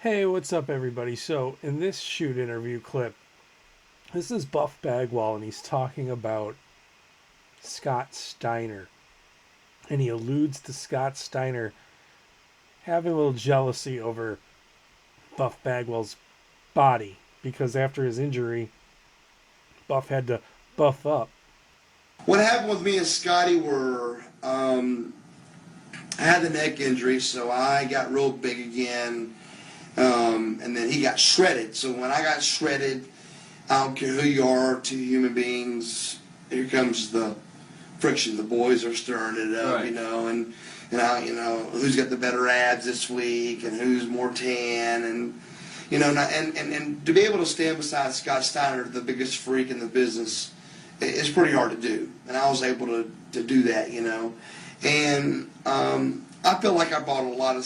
Hey, what's up, everybody? So, in this shoot interview clip, this is Buff Bagwell, and he's talking about Scott Steiner. And he alludes to Scott Steiner having a little jealousy over Buff Bagwell's body because after his injury, Buff had to buff up. What happened with me and Scotty were I had the neck injury, so I got real big again, and then he got shredded. So when I got shredded, I don't care who you are, two human beings. Here comes the friction. The boys are stirring it up, Right. who's got the better abs this week, and who's more tan, and to be able to stand beside Scott Steiner, the biggest freak in the business, it's pretty hard to do, and I was able to do that, and I feel like I brought a lot of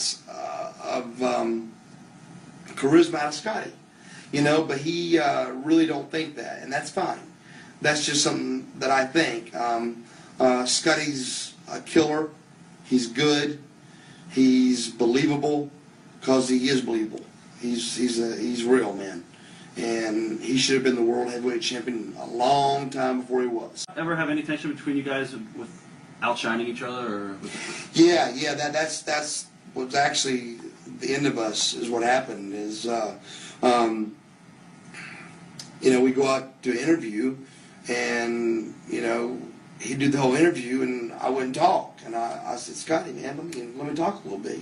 charisma out of Scotty, but he really don't think that, and that's fine. That's just something that I think. Scotty's a killer. He's good. He's believable because he is believable. He's real, man. And he should have been the world heavyweight champion a long time before he was. Ever have any tension between you guys with outshining each other, or Yeah. That's what's actually the end of us is what happened. We go out to an interview, and he'd do the whole interview, and I wouldn't talk. And I said, Scotty, man, let me talk a little bit.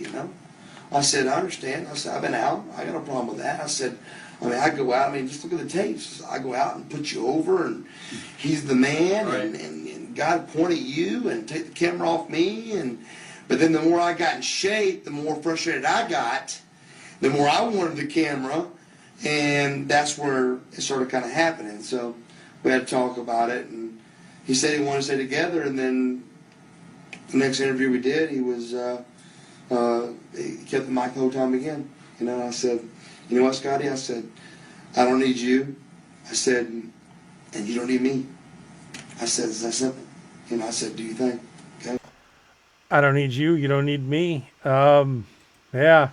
I said, I understand. I said, I've been out. I got no problem with that. I said, I go out. Just look at the tapes. I go out and put you over, and he's the man, Right. and God point at you and take the camera off me. But then the more I got in shape, the more frustrated I got, the more I wanted the camera, and that's where it started kind of happening. So we had to talk about it, and he said he wanted to stay together, and then the next interview we did, he kept the mic the whole time again. And I said, you know what, Scotty? I said, I don't need you. I said, and you don't need me. I said, it's that simple. I said, do you think? Okay. I don't need you. You don't need me. Yeah.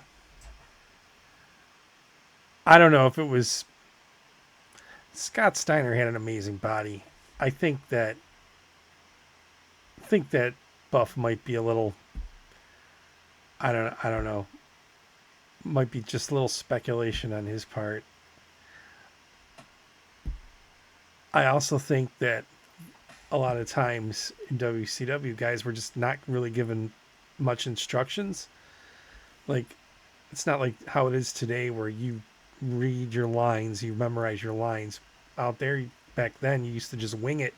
I don't know if it was. Scott Steiner had an amazing body. I think that Buff might be a little. I don't know. Might be just a little speculation on his part. I also think that a lot of times in WCW, guys were just not really given much instructions. Like, it's not like how it is today where you read your lines, you memorize your lines. Out there, back then, you used to just wing it.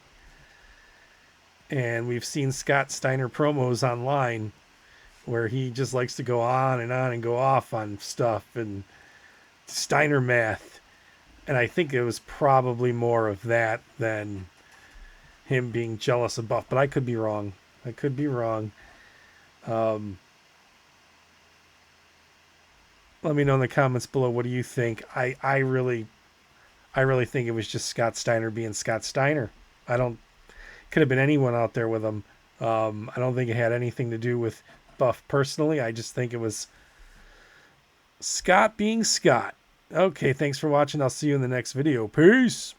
And we've seen Scott Steiner promos online where he just likes to go on and go off on stuff and Steiner math. And I think it was probably more of that than him being jealous of Buff. But I could be wrong. Let me know in the comments below. What do you think? I really think it was just Scott Steiner being Scott Steiner. Could have been anyone out there with him. I don't think it had anything to do with Buff personally. I just think it was Scott being Scott. Okay, thanks for watching. I'll see you in the next video. Peace.